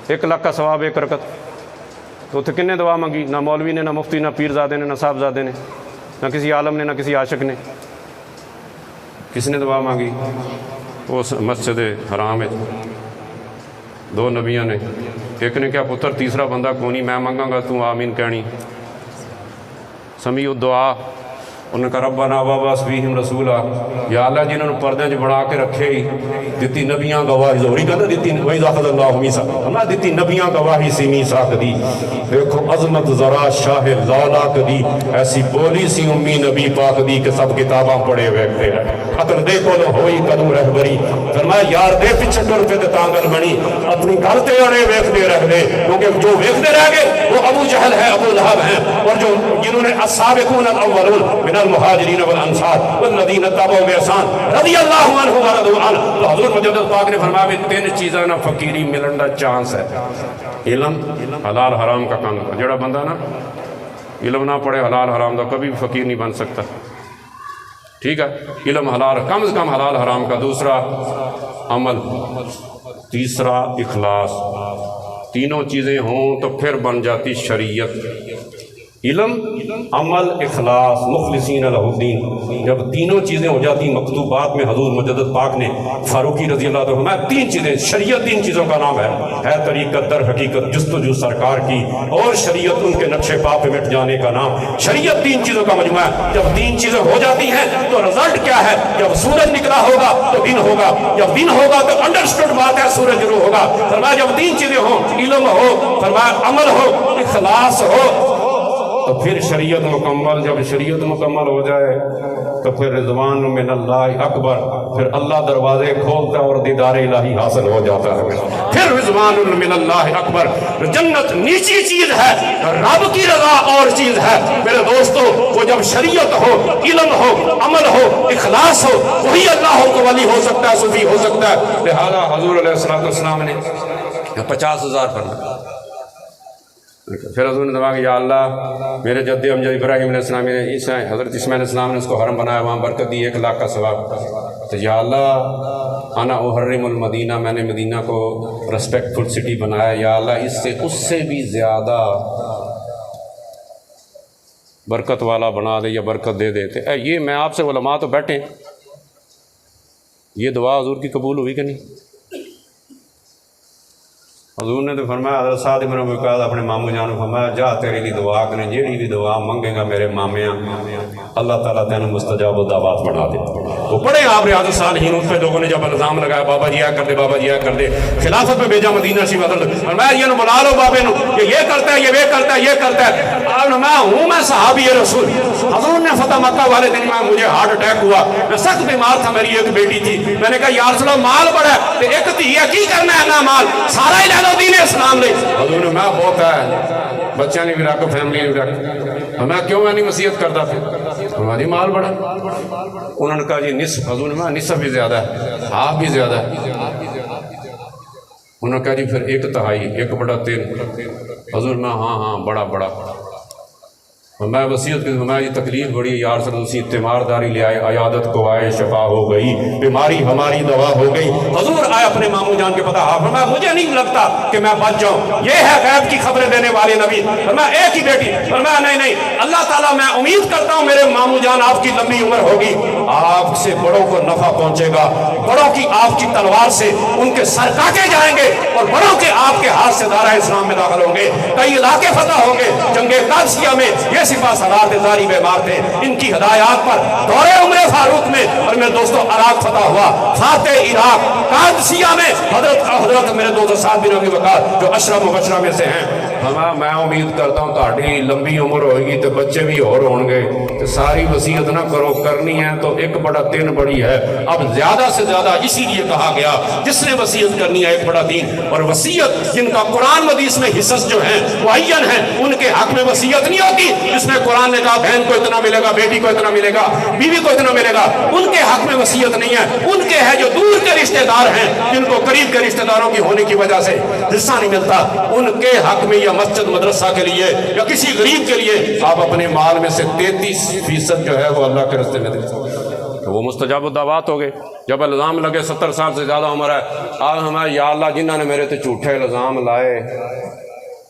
1 लाख का सवाब 1 रकत। तो उत्थे किन्ने दुआ मंगी? ना मौलवी ने, ना मुफ्ती, ना पीरजादे ने, ना साहबजादे ने, ना किसी आलम ने, ना किसी आशिक ने। किसने दुआ मांगी? उस मस्जिद हराम में 2 नबियों ने। एक ने क्या पुत्र, तीसरा बंदा कौन ही, मैं मंगांगा तू आमीन कहनी। समीउ दुआ। उन्होंने कहा रब्बना वबअस फीहिम रसूला, या अल्लाह जिन्होंने पर्दे च बना के रखे ही दिती नबियां गवाही जोरी कहता दिती वही ज़ाख़ज़ल्लाहु मीसा ना दिती नबियां गवाही सी मीसा कदी। देखो अजमत ज़रा शाह लाला कदी ऐसी बोली सी उम्मी नबी पाक दी कि सब किताबां पढ़े हुए थे। अगर देखो तो होई कदू रहबरी। फरमाया यार दे पिछे टुर पे ते तांगल बनी अपनी गल ते अड़े वेखदे रह दे, क्योंकि जो वेखदे रह गए वो अबू जहल है, अबू लहब है, और जो जिन्होंने अस्साबिकून अल-अव्वलून मुहाजिरीन वल अंसार वल्लज़ीना तबअू बिइहसान रज़ियल्लाहु अन्हुम व रज़ू अन्हु। तो हुज़ूर मुजद्दिद पाक ने फरमाया 3 चीज़ां ना फकीरी मिलन दा चांस है। इल्म, हलाल हराम का काम। जेड़ा बंदा ना इल्म ना पढ़े हलाल हराम दा कभी भी फकीर नहीं बन सकता। ठीक है, इल्म हलाल कम से कम हलाल हराम का। दूसरा अमल, तीसरा इखलास। तीनों चीज़ें हों तो फिर बन जाती शरीयत। इल्म, अमल, इखलास, मुखलिसीन लहुद्दीन। जब तीनों चीज़ें हो जाती मकतूबात में हुज़ूर मुजद्दिद पाक ने फारूकी रज़ी अल्लाह तआला अन्हु 3 चीज़ें, शरीयत 3 चीज़ों का नाम है तरीक़त दर हकीकत जुस्तजू सरकार की, और शरीयत उनके नक्शे पा पे मिट जाने का नाम। शरीयत 3 चीज़ों का मजमुआ है। जब 3 चीज़ें हो जाती हैं तो रिजल्ट क्या है? जब सूरज निकला होगा तो दिन होगा, जब दिन होगा तो अंडरस्टूड बात है सूरज जरूर होगा। फरमाया जब 3 चीज़ें हों, इल्म हो, फरमाया अमल हो, इखलास हो, तो फिर शरीयत मुकम्मल। जब शरीयत मुकम्मल हो जाए तो फिर रिज़वान मिनल्लाह अकबर, फिर अल्लाह दरवाजे खोलता और दीदार इलाही हासिल हो जाता है। फिर रिज़वान मिनल्लाह अकबर, जन्नत नीची चीज़ है, रब की रज़ा और चीज़ है। मेरे दोस्तों, वो जब शरीयत हो, इल्म हो, अमल हो, इखलास हो, वही अल्लाह को वली हो सकता है, सूफी हो सकता है। लिहाजा हुज़ूर अलैहिस्सलातु वस्सलाम ने 50,000 फरमाया। फिर हज़ूर ने दवा कि या अल्लाह मेरे जद्दे अमजद इब्राहीम अलैहिस्सलाम ने हज़रत इस्माईल अलैहिस्सलाम ने उसको हरम बनाया, वहाँ बरकत दी, 1 लाख का सवाब। तो या अल्लाह अना उहर्रिमुल मदीना, मैंने मदीना को रेस्पेक्टफुल सिटी बनाया। या अल्लाह इससे उससे भी ज़्यादा बरकत वाला बना दे या बरकत दे देते। ये मैं आपसे उलमा तो बैठे, ये दुआ हुज़ूर की कबूल हुई कि नहीं? हज़ूर ने तो फरमाया, हज़रत साद इब्न अबी वक़्क़ास अपने मामू जान फरमाया जा तेरे लिए दुआ करें, जेड़ी भी दुआ मंगेगा मेरे मामिया अल्लाह ताला तेन मुस्तजाब दावत बना दे। वो पढ़े आप रियाज़ुस सालिहीन, उस पर लोगों ने जब इल्ज़ाम लगाया बाबा जी कर दे, बाबा जी कर दे, खिलाफत में भेजा मदीना शरीफ हज़रत फरमाया ये बुला लो बाबे नु, ये करता है, ये वे करता है, ये करता है। मैं हूँ, मैं सहाबी रसूल। हज़ूर ने फतह मक्का वाले दिन में मुझे हार्ट अटैक हुआ, मैं सख्त बीमार था, मेरी एक बेटी थी। मैंने कहा या रसूल अल्लाह माल बड़ा है, एक धी है, की करना है ना माल सारा ही ले लो दीन इस्लाम ले। हज़ूर ने मैं बहुत है, बच्चा ने भी रख, फैमिली ने भी रख। मैं क्यों मैं नहीं वसीयत करता? फिर हमारी माल बड़ा। उन्होंने कहा जी निस्फ। हज़ूर ने निस्फ भी ज़्यादा है, हाफ भी ज़्यादा है। उन्होंने कहा जी फिर 1/3, 1/3। हज़ूर में हाँ बड़ा बड़ा। मैं वसीयत की हमारी तकलीफ बड़ी यार सर उसी तीमारदारी ले आए, अयादत को आए, शफा हो गई, बीमारी हमारी दवा हो गई। हजूर आए अपने मामू जान के पता हाफ। मैं मुझे नहीं लगता कि मैं बच जाऊँ, ये है गैब की खबरें देने वाले नबी। मैं एक ही बेटी, मैं नहीं अल्लाह ताला मैं उम्मीद करता हूँ मेरे मामू जान आपकी लंबी उम्र होगी, आपसे बड़ों को नफा पहुँचेगा, बड़ों की आपकी तलवार से उनके सर काटे जाएंगे और बड़ों के आपके हाथ से दायरा इस्लाम में दाखिल होंगे, कई इलाके फतह होंगे। जंगे कादसिया में ये सिपा सलार जारी बेमार थे, इनकी हिदायत पर दौरे उम्र फारूक में और मेरे दोस्तों इराक फतह हुआ, फाते इराक कादसिया में हजरत मेरे दोस्तों साद बिन अबी वक़ास जो अशरफ मुबशरा में से हैं। मैं उम्मीद करता हूँ ताड़ी लंबी उम्र होगी तो बच्चे भी और होंगे। तो सारी वसीयत ना करो, करनी है तो 1/3 बड़ी है। अब ज्यादा से ज्यादा इसीलिए कहा गया जिसने वसीयत करनी है 1/3। और वसीयत जिनका कुरान हदीस में हिस्सा जो है मुअय्यन है, उनके हक में वसीयत नहीं होती। जिसमें कुरान ने कहा बहन को इतना मिलेगा, बेटी को इतना मिलेगा, बीवी को इतना मिलेगा, उनके हक में वसीयत नहीं है। उनके है जो दूर के रिश्तेदार हैं, जिनको करीब के रिश्तेदारों की होने की वजह से हिस्सा नहीं मिलता, उनके हक में या मस्जिद मदरसा के लिए या किसी गरीब के लिए आप अपने माल में से 33% जो है वो अल्लाह के रास्ते में दें। تو وہ مستجاب الدعوات ہو گئے۔ جب الزام لگے 70 سال سے زیادہ عمر ہے، آج ہمیں یا اللہ جنہوں نے میرے تے جھوٹے الزام لائے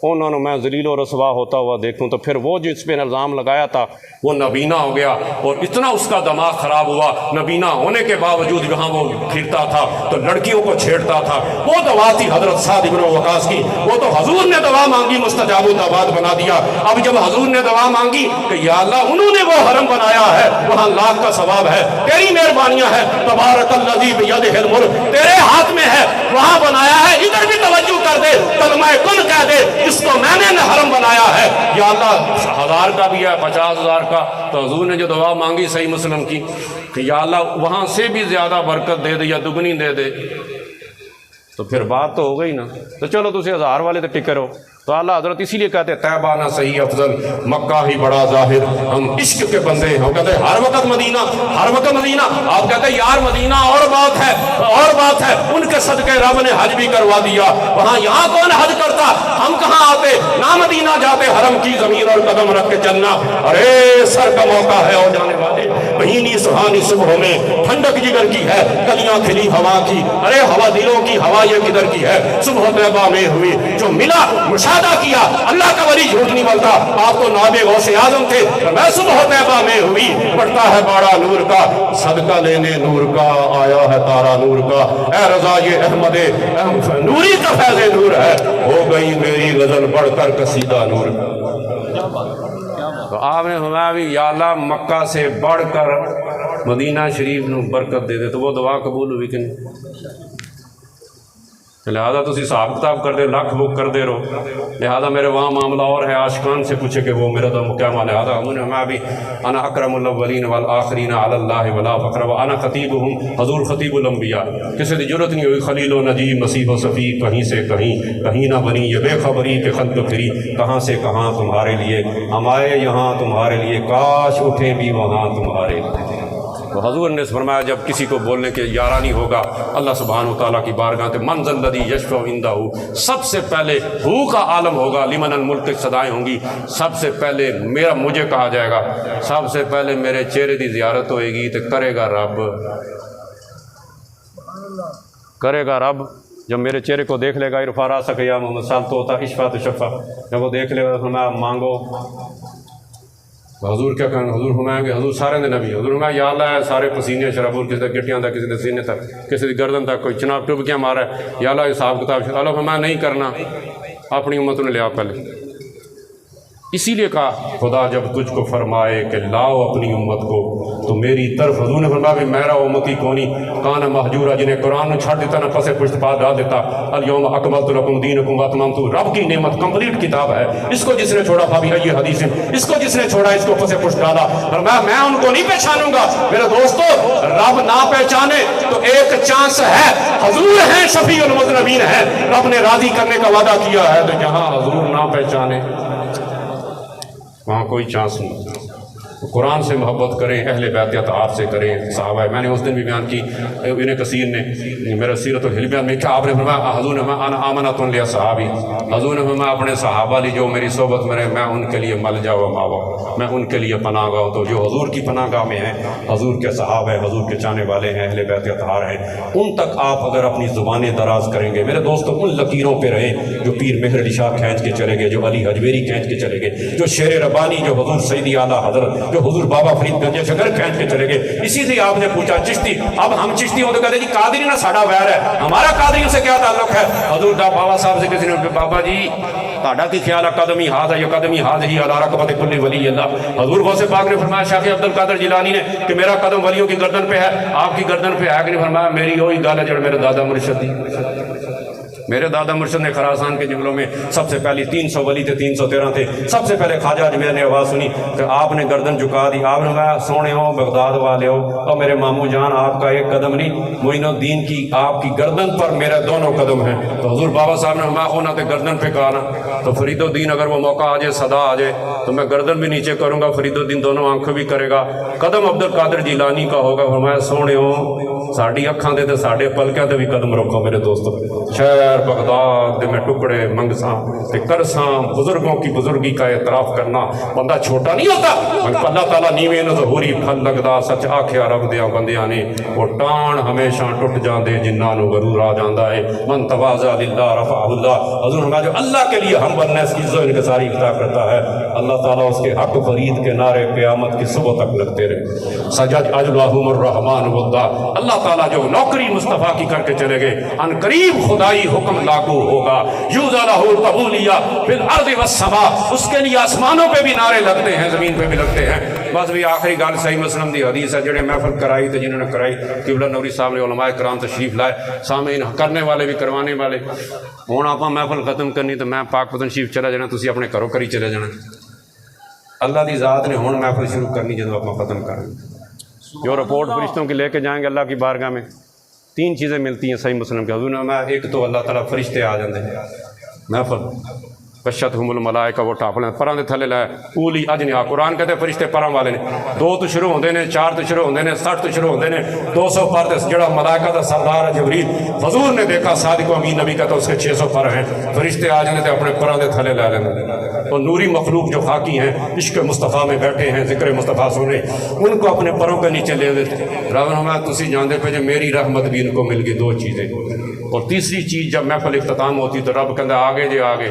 انہوں نے میں ذلیل و رسوا ہوتا ہوا دیکھوں، تو پھر وہ جس پہ الزام لگایا تھا وہ نبینا ہو گیا، اور اتنا اس کا دماغ خراب ہوا، نبینا ہونے کے باوجود جہاں وہ پھرتا تھا تو لڑکیوں کو چھیڑتا تھا۔ وہ دعا تھی حضرت سعد بن وقاص کی، وہ تو حضور نے دعا مانگی مستجاب الدعوات بنا دیا۔ اب جب حضور نے دعا مانگی کہ یا اللہ انہوں نے وہ حرم بنایا ہے وہاں لاکھ کا ثواب ہے، تیری مہربانیاں ہیں، تبارک الذی بیدہ الملک، تیرے ہاتھ میں ہے، وہاں بنایا ہے، ادھر بھی توجہ کر دے، کلمہ کن کہہ دے، اس کو میں نے حرم بنایا ہے۔ یا اللہ 1000 کا بھی ہے، 50,000 کا، تو حضور نے جو دعا مانگی صحیح مسلم کی کہ یا اللہ وہاں سے بھی زیادہ برکت دے دے یا دگنی دے دے، تو پھر بات تو ہو گئی نا۔ تو چلو تسی 1000 والے تو ٹکے رہو، تو اللہ حضرت اسی لیے کہتے طیبہ نہ صحیح افضل، مکہ ہی بڑا ظاہر، ہم عشق کے بندے ہیں۔ ہم کہتے ہیں ہر وقت مدینہ، ہر وقت مدینہ، آپ کہتے ہیں یار مدینہ اور بات ہے، اور بات ہے، ان کے صدقے رب نے حج بھی کروا دیا، وہاں یہاں کون حج کرتا، ہم کہاں آتے، نہ مدینہ جاتے، حرم کی زمین اور قدم رکھ کے چلنا۔ ارے سر کا موقع ہے اور جانے والے، مہینی سہانی صبحوں میں ٹھنڈک جگر کی ہے، کلیاں کھلی ہوا کی، ارے ہوا دلوں کی ہوا یہ کدھر کی ہے، صبح طیبہ میں ہوئی جو ملا مشاہدہ کیا، اللہ کا ولی جھوٹ نہیں بولتا، آپ تو نائب غوث اعظم تھے، میں صبح طیبہ میں ہوئی، پڑتا ہے باڑا نور کا، صدقہ لینے نور کا، آیا ہے تارا نور کا، اے رضا یہ احمد نوری کا فیض نور ہے، ہو گئی میری غزل بڑھ کر قصیدہ نور کا۔ تو آپ نے فرمایا بھی یا اللہ مکہ سے بڑھ کر مدینہ شریف نو برکت دے دے، تو وہ دعا قبول ہوئی کہ نہیں؟ لہذا تسی حساب کتاب کر دے، لاکھ بک کر دے رہو، لہذا میرے وہاں معاملہ اور ہے، عاشقان سے پوچھے کہ وہ میرا تو کیا معنی، لہذا انہوں نے ہمیں بھی انا اکرم الاولین والآخرین علی اللہ ولا فخر وانا خطیبہم، حضور خطیب الانبیاء، کسی دی ضرورت نہیں ہوئی خلیل و نجیب مسیح و صفی، کہیں سے کہیں نہ بنی یہ بے خبری کہ خلق پھری، کہاں سے کہاں تمہارے لیے، ہم آئے یہاں تمہارے لیے، کاش اٹھے بھی وہاں تمہارے لیے۔ تو حضور نے فرمایا جب کسی کو بولنے کے یارانی ہوگا اللہ سبحانہ وتعالیٰ کی بارگاہ تے من ذا الذی یشفع عندہ، سب سے پہلے ہو کا عالم ہوگا، لمن الملک صدائیں ہوں گی، سب سے پہلے مجھے کہا جائے گا، سب سے پہلے میرے چہرے دی زیارت ہوئے گی تو کرے گا رب، جب میرے چہرے کو دیکھ لے گا، ارفع راسک یا محمد صاحب تو ہوتا اشفع تشفع، جب وہ دیکھ لے گا فرمایا مانگو، حضور کیا کہیں، حضور فرمائیں گے، حضور سارے دے نبی، حضور فرمایا یا اللہ ہے سارے پسینے شرابور، کسی دے گٹیاں تک، کسی دے سینے تک، کسی دی گردن تک، کوئی چناب ٹبکیاں مارا ہے، یا اللہ حساب کتاب، اللہ فرمایا نہیں کرنا، اپنی امت نے لیا پہلے۔ اسی لیے کہا خدا جب تجھ کو فرمائے کہ لاؤ اپنی امت کو تو میری طرف، حضور نے فرمایا میرا امتی کونی کان محجورہ، جنہیں قرآن نے چھڑ دیتا نہ پسے پشت پا ڈال دیتا، الیوم اکملت لکم دینکم واتممت، رب کی نعمت کمپلیٹ کتاب ہے، اس کو جس نے چھوڑا فبی ای حدیث، اس کو جس نے چھوڑا اس کو پسے پشت ڈالا، فرمایا میں ان کو نہیں پہچانوں گا۔ میرے دوستو رب نہ پہچانے تو ایک چانس ہے، حضور ہیں شفیع المذنبین ہیں، رب نے راضی کرنے کا وعدہ کیا ہے، تو جہاں حضور نہ پہچانے وہاں کوئی چانس نہیں۔ قرآن سے محبت کریں، اہل بیت اطہار سے کریں، صحابہ، میں نے اس دن بھی بیان کی، ابن کثیر نے میرا سیرت الحلبیات میں کیا آپ نے فرمایا، حضور نے فرمایا انا آمنۃ لصحابی، حضور نے فرمایا اپنے صحابہ لی جو میری صحبت میں رہے میں ان کے لیے ملجا و ماوا، میں ان کے لیے پناہ گاہ، تو جو حضور کی پناہ گاہ میں ہیں، حضور کے صحابہ ہیں، حضور کے چاہنے والے ہیں، اہل بیت اطہار ہیں، ان تک آپ اگر اپنی زبانیں دراز کریں گے، میرے دوستوں ان لکیروں پہ رہیں جو پیر مہر علی شاہ کھینچ کے چلے گئے، جو علی حجویری کھینچ کے چلے گئے، جو شیر ربانی، جو حضور سیدی اعلیٰ حضرت، جو حضور بابا فرید گنج شکر کھینچ کے چلے گئے۔ اسی سے آپ نے پوچھا چشتی، اب ہم چشتی ہوں تو کہتے جی قادری نہ ساڑا ویر ہے، ہمارا قادری سے کیا تعلق ہے؟ حضور دا بابا صاحب سے کسی نے بابا جی تاڑا کی خیال ہے قدمی ہاتھ ہے، یہ قدمی ہاتھ ہی علی رکبت کل ولی اللہ۔ حضور غوث پاک نے فرمایا شیخ عبد القادر جیلانی نے کہ میرا قدم ولیوں کی گردن پہ ہے، آپ کی گردن پہ ہے کہ نہیں؟ فرمایا میری وہی گل ہے جو میرے دادا مرشد دی، میرے دادا مرشد نے خراسان کے جنگلوں میں سب سے پہلی 300 ولی تھے، 313 تھے، سب سے پہلے خواجہ اجمیر نے آواز سنی کہ آپ نے گردن جھکا دی، آپ نے کہا سونے ہو بغداد والے ہو، اور میرے ماموں جان آپ کا ایک قدم نہیں، معین الدین کی آپ کی گردن پر میرے دونوں قدم ہیں۔ تو حضور بابا صاحب نے فرمایا ہونا تے گردن پہ کہا نا، تو فرید الدین اگر وہ موقع آ جائے، صدا آ جائے تو میں گردن بھی نیچے کروں گا، فرید الدین دونوں آنکھوں بھی کرے گا، قدم عبد القادر جیلانی کا ہوگا۔ فرمایا سونے ہو ਸਾਡੀ ਅੱਖਾਂ ਦੇ ਤੇ ਸਾਡੇ ਪਲਕਾਂ ਤੇ ਵੀ ਕਦਮ ਰੱਖੋ मेरे दोस्तों। शहर बगदाद में टुकड़े मंगसा ते करसा, बुजुर्गों की बुजुर्गी का एतराफ़ करना, बंदा छोटा नहीं होता। अल्लाह ताला नीवे न ज़हूरी फल लगदा, सच आख्या रब दिया बंदियां ने वो टाण हमेशा टुट जाते जिन्हां नूं गरूर आ जाता है। मन तवाज़ा लिल्लाह रफ़अहुल्लाह। हज़ूर हमारा जो अल्लाह के लिए हम बनने की इज़्ज़त इनकसारी इख्तियार करता है, अल्लाह ताला उसके हक फरीद के नारे क़यामत की सुबह तक लगते रहे। सजद अजलाहुमुर रहमान वद्दा। अल्लाह ताला जो नौकरी मुस्तफ़ा की करके चले गए, अन करीब खुदाई हुक्म लागू होगा। युज़लहुल कबूलिया फिल अर्ज़ि वस्समा। उसके लिए आसमानों पे भी नारे लगते हैं, ज़मीन पे भी लगते हैं। बस भी आखिरी गल सही मुस्लिम दी हदीस है, जेड़े महफिल कराई तो जिन्होंने कराई किबला नूरी साहब ने उलमाए कराम तशरीफ लाए, सामीन करने वाले भी करवाने वाले। हुण आपां महफिल खत्म करनी तो मैं पाक पतन शरीफ चला जाना, तुसीं अपने घरों करी चले जाना। अल्लाह की ज़ात ने हुण महफिल शुरू करनी जदों आपां खत्म करेंगे। जो रिपोर्ट फरिश्तों की लेके जाएंगे अल्लाह की बारगाह में, तीन चीज़ें मिलती हैं सही मुस्लिम के हज़ूर में। एक तो अल्लाह ताला फरिश्ते आ जाते हैं महफिल, कशतहुमुल मलाइका वो टाप लें परां दे थले लै कूली अजनिहा। कुरान कहते फरिश्ते परां वाले ने, 2 तो शुरू होंदे ने, 4 तो शुरू होंदे ने, 60 तो शुरू होंदे ने, 200 पर जड़ा मलाइका दा सरदार है जिब्रील, हज़ूर ने देखा सादिक अमीन नबी का तो उसके 600 पर हैं। फरिश्ते आ जाते थे अपने परां दे थले लै लेंदे। और नूरी मखलूक जो खाकी हैं, इश्क मुस्तफ़ा में बैठे हैं, ज़िक्र मुस्तफ़ा सुने, उनको अपने परों के नीचे ले लेते। रब हमें तुसी जानते पे जो मेरी रहमत भी इनको मिल गई। 2 चीज़ें। और तीसरी चीज़ जब महफिल इख्तिताम होती तो रब कहता आगे जे आगे,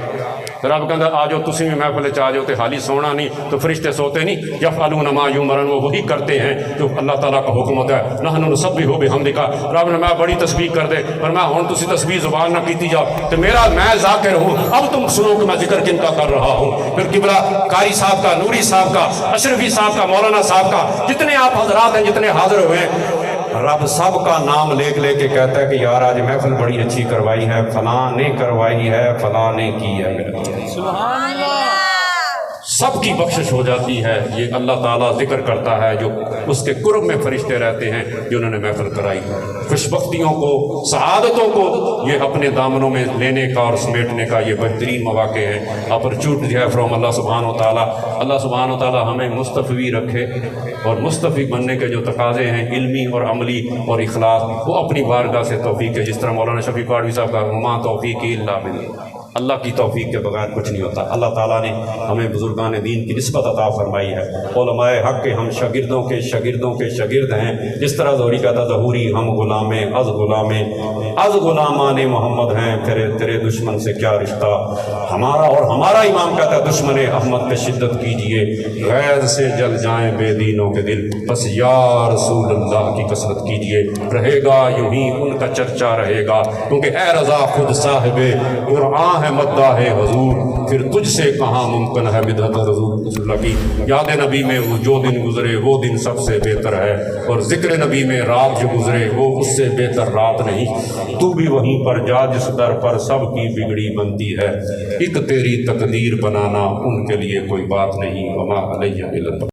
तो रब कहता आ जाओ तुसी भी महफिल च आ जाओ। तो हाली सोना नहीं तो फरिश्ते सोते नहीं, यफ़अलून मा युमरन, वो वही करते हैं जो अल्लाह ताला का हुक्म होता है। नहनु नुसब्बिहु बिहम्दिका। रब ने मैं बड़ी तस्बीह कर दे, पर मैं हुण तुसी तस्बीह ज़ुबान ना कीती जाओ तो मेरा मैं ज़ाकिर हूँ, अब तुम सुनो कि मैं जिक्र किनका कर रहा हूँ। फिर किबला कारी साहब का, नूरी साहब का, अशरफी साहब का, मौलाना साहब का, जितने आप हजरात हैं जितने हाजिर हुए हैं, रब सब का नाम लेके लेके कहता है कि यार आज महफिल बड़ी अच्छी करवाई है, फलां ने करवाई है, फलां ने की है। सुभान अल्लाह। सबकी बख्शिश हो जाती है। ये अल्लाह ताला जिक्र करता है जो उसके कुर्ब में फरिश्ते रहते हैं जिन्होंने महफिल कराई। खुशबख्तियों को, सआदतों को ये अपने दामनों में लेने का और समेटने का ये बेहतरीन मौके हैं, अपॉर्चुनिटी है फ्रॉम अल्लाह सुब्हानहू व तआला। अल्लाह सुब्हानहू व तआला हमें मुस्तफ़ी रखे और मुस्तफ़ी बनने के जो तकाज़े हैं इल्मी और अमली और इखलास, वो अपनी बारगाह से तौफ़ीक़ है। जिस तरह मौलाना शफ़ी पाड़वी साहब का वमा तौफ़ीक़ी इल्ला बिल्लाह, अल्लाह की तौफीक के बगैर कुछ नहीं होता। अल्लाह ताला ने हमें बुजुर्गान दीन की निस्बत अता फरमाई है। उलमाए हक़ के हम शागिर्दों के शागिर्दों के शागिर्द हैं। जिस तरह ज़हूरी कहता ज़हूरी हम गुलामे अज़ गुलामान मोहम्मद हैं, तेरे तेरे दुश्मन से क्या रिश्ता हमारा। और हमारा इमाम कहता है दुश्मन अहमद पे शिद्दत कीजिए, गैर से जल जाएँ बेदीनों के दिल, बस या रसूल अल्लाह की कसरत कीजिए। रहेगा यूं ही उनका चर्चा रहेगा, क्योंकि ए रज़ा खुद साहिबे कुरान है, मद्दा है हजूर, फिर तुझसे कहाँ मुमकिन है बिदअत रसूल की। याद नबी में वो जो दिन गुजरे वो दिन सबसे बेहतर है, और जिक्र नबी में रात जो गुजरे वो उससे बेहतर रात नहीं। तू भी वहीं पर जा जिस दर पर सबकी बिगड़ी बनती है, एक तेरी तकदीर बनाना उनके लिए कोई बात नहीं। वमा अलैया इल्ला